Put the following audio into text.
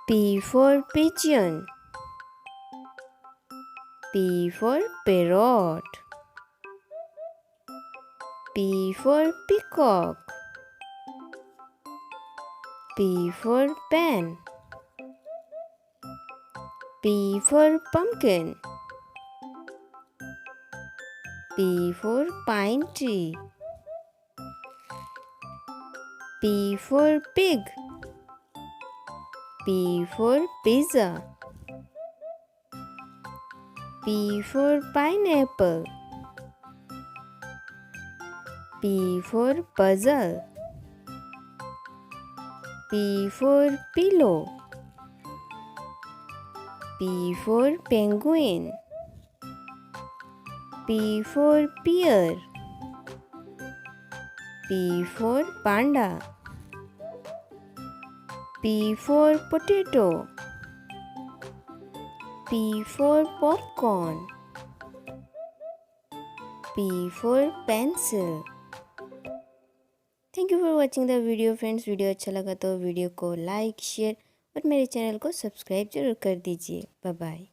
P for pigeon. P for parrot. P for peacock. P for pen. P for pumpkin. P for pine tree. P for pig. P for pizza. P for pineapple. P for puzzle. P for pillow. P for penguin. P for pear. P for panda. P for potato. P for popcorn. P for pencil. Thank you for watching the video friends. Video अच्छा लगा तो video को like share और मेरे channel को subscribe जरूर कर दीजिए। Bye bye.